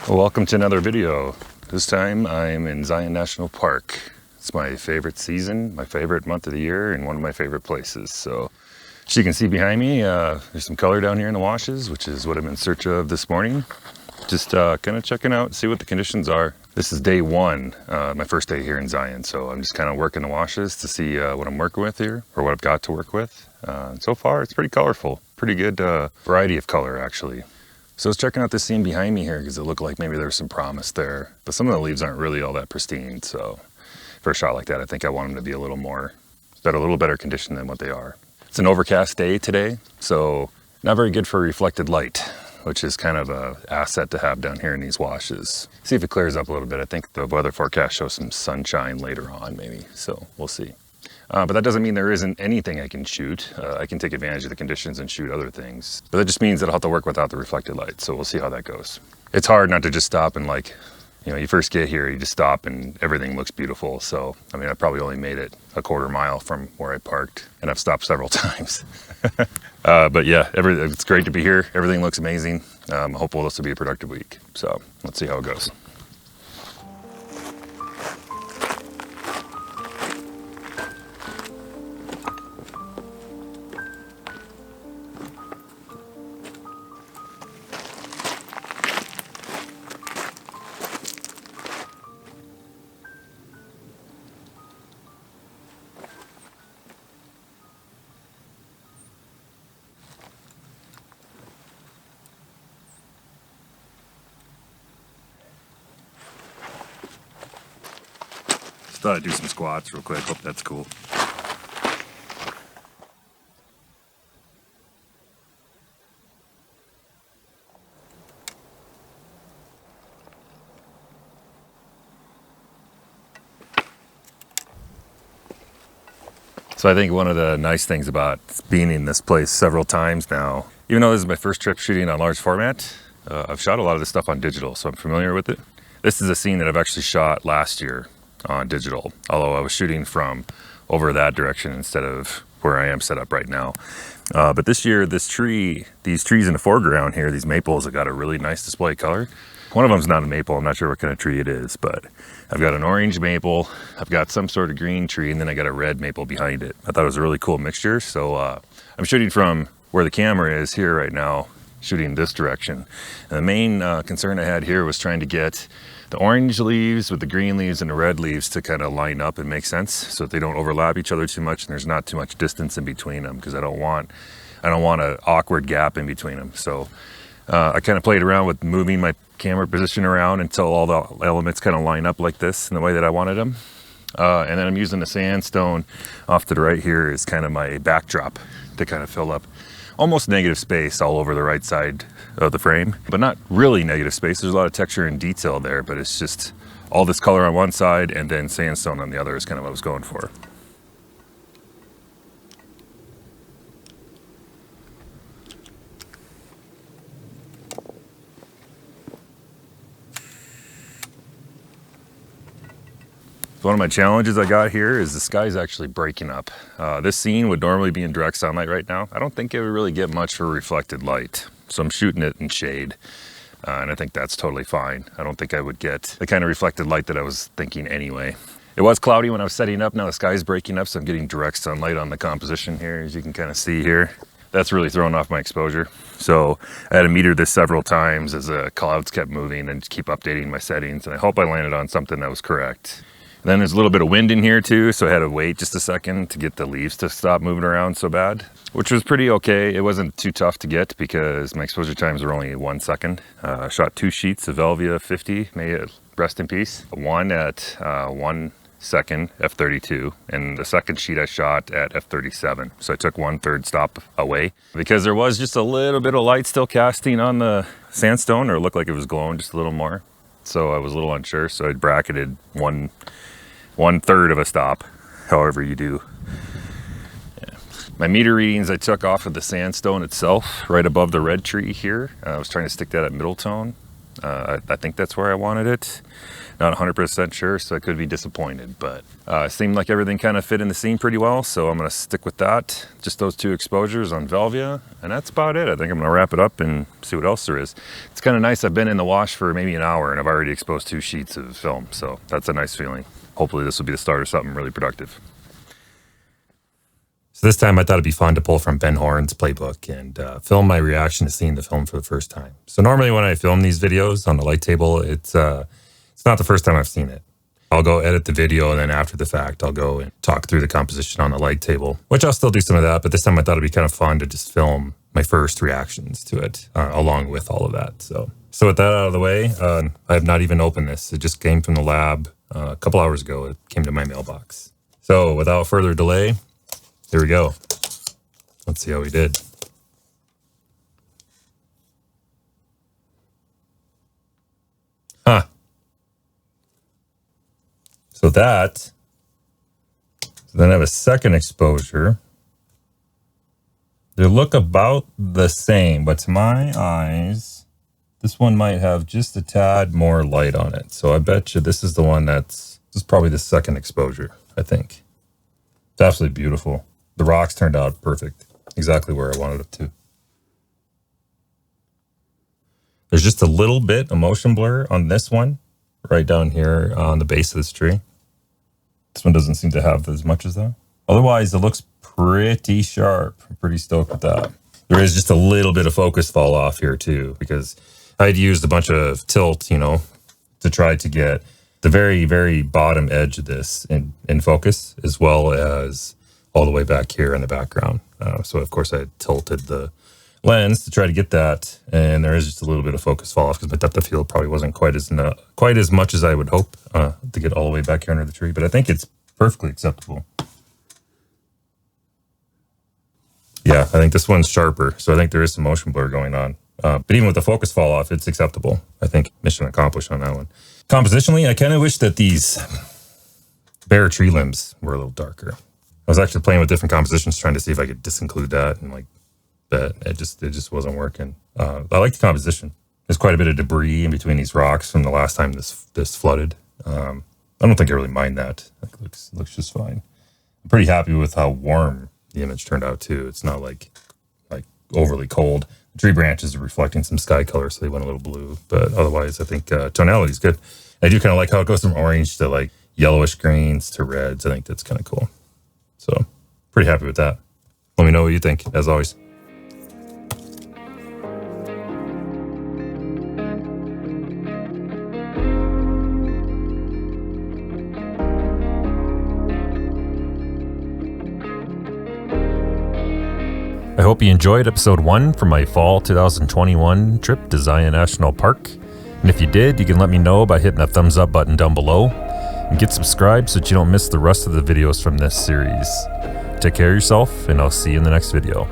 Welcome to another video. This time I'm in Zion National Park. It's my favorite season, my favorite month of the year, and one of my favorite places. So as you can see behind me, there's some color down here in the washes, which is what I'm in search of this morning. Just kind of checking out, see what the conditions are. This is day one, my first day here in Zion. So I'm just kind of working the washes to see what I'm working with here, or what I've got to work with. So far, it's pretty colorful. Pretty good variety of color, actually. So I was checking out this scene behind me here because it looked like maybe there was some promise there. But some of the leaves aren't really all that pristine. So for a shot like that, I think I want them to be a little better condition than what they are. It's an overcast day today, so not very good for reflected light, which is kind of an asset to have down here in these washes. See if it clears up a little bit. I think the weather forecast shows some sunshine later on maybe, so we'll see. But that doesn't mean there isn't anything I can shoot. I can take advantage of the conditions and shoot other things. But that just means that I'll have to work without the reflected light, so we'll see how that goes. It's hard not to just stop and you first get here, you just stop and everything looks beautiful. So, I mean, I probably only made it a quarter mile from where I parked, and I've stopped several times. But yeah, it's great to be here. Everything looks amazing. Hopefully this will be a productive week. So let's see how it goes. Just thought I'd do some squats real quick. Hope that's cool. So I think one of the nice things about being in this place several times now, even though this is my first trip shooting on large format, I've shot a lot of this stuff on digital, so I'm familiar with it. This is a scene that I've actually shot last year on digital, although I was shooting from over that direction instead of where I am set up right now. But this year, these trees in the foreground here, these maples have got a really nice display color. One of them's not a maple, I'm not sure what kind of tree it is, but I've got an orange maple, I've got some sort of green tree, and then I got a red maple behind it. I thought it was a really cool mixture, so I'm shooting from where the camera is here right now, shooting this direction. And the main concern I had here was trying to get the orange leaves with the green leaves and the red leaves to kind of line up and make sense so that they don't overlap each other too much and there's not too much distance in between them, because I don't want an awkward gap in between them. So I kind of played around with moving my camera position around until all the elements kind of line up like this in the way that I wanted them. And then I'm using the sandstone off to the right here as kind of my backdrop to kind of fill up almost negative space all over the right side of the frame, but not really negative space. There's a lot of texture and detail there, but it's just all this color on one side and then sandstone on the other is kind of what I was going for. One of my challenges I got here is the sky's actually breaking up. This scene would normally be in direct sunlight right now. I don't think it would really get much for reflected light, so I'm shooting it in shade, and I think that's totally fine. I don't think I would get the kind of reflected light that I was thinking anyway. It was cloudy when I was setting up. Now the sky's breaking up, so I'm getting direct sunlight on the composition here, as you can kind of see here. That's really throwing off my exposure. So I had to meter this several times as the clouds kept moving and keep updating my settings, and I hope I landed on something that was correct. Then there's a little bit of wind in here too, so I had to wait just a second to get the leaves to stop moving around so bad, which was pretty okay. It wasn't too tough to get because my exposure times were only 1 second. I shot 2 sheets of Velvia 50, may it rest in peace. One at 1 second f32, and the second sheet I shot at f37. So I took 1/3 stop away because there was just a little bit of light still casting on the sandstone, or it looked like it was glowing just a little more. So I was a little unsure, so I bracketed 1/3 of a stop, however you do. Yeah. My meter readings I took off of the sandstone itself, right above the red tree here. I was trying to stick that at middle tone. I think that's where I wanted it. Not 100% sure, so I could be disappointed, but it seemed like everything kind of fit in the scene pretty well, so I'm gonna stick with that. Just those 2 exposures on Velvia, and that's about it. I think I'm gonna wrap it up and see what else there is. It's kind of nice. I've been in the wash for maybe an hour and I've already exposed 2 sheets of film, so that's a nice feeling. Hopefully this will be the start of something really productive. So this time I thought it'd be fun to pull from Ben Horn's playbook and film my reaction to seeing the film for the first time. So normally when I film these videos on the light table, it's not the first time I've seen it. I'll go edit the video, and then after the fact, I'll go and talk through the composition on the light table, which I'll still do some of that. But this time I thought it'd be kind of fun to just film my first reactions to it along with all of that. So with that out of the way, I have not even opened this. It just came from the lab a couple hours ago. It came to my mailbox. So without further delay, here we go. Let's see how we did. So then I have a second exposure. They look about the same, but to my eyes, this one might have just a tad more light on it. So I bet you this is the one this is probably the second exposure, I think. It's absolutely beautiful. The rocks turned out perfect, exactly where I wanted it to. There's just a little bit of motion blur on this one, right down here on the base of this tree. This one doesn't seem to have as much as that. Otherwise, it looks pretty sharp. I'm pretty stoked with that. There is just a little bit of focus fall off here too, because I had used a bunch of tilt, to try to get the very, very bottom edge of this in focus, as well as all the way back here in the background. So of course I had tilted the lens to try to get that, and there is just a little bit of focus fall off because my depth of field probably wasn't quite as much as I would hope to get all the way back here under the tree, but I think it's perfectly acceptable. Yeah, I think this one's sharper, so I think there is some motion blur going on. But even with the focus fall off, it's acceptable. I think mission accomplished on that one. Compositionally, I kind of wish that these bare tree limbs were a little darker. I was actually playing with different compositions, trying to see if I could disinclude that, and but it just wasn't working. I like the composition. There's quite a bit of debris in between these rocks from the last time this flooded. I don't think I really mind that. It looks just fine. I'm pretty happy with how warm the image turned out too. It's not like overly cold. The tree branches are reflecting some sky color, so they went a little blue. But otherwise, I think tonality is good. I do kind of like how it goes from orange to yellowish greens to reds. I think that's kind of cool. So pretty happy with that. Let me know what you think, as always. I hope you enjoyed episode 1 from my fall 2021 trip to Zion National Park. And if you did, you can let me know by hitting that thumbs up button down below. And get subscribed so that you don't miss the rest of the videos from this series. Take care of yourself, and I'll see you in the next video.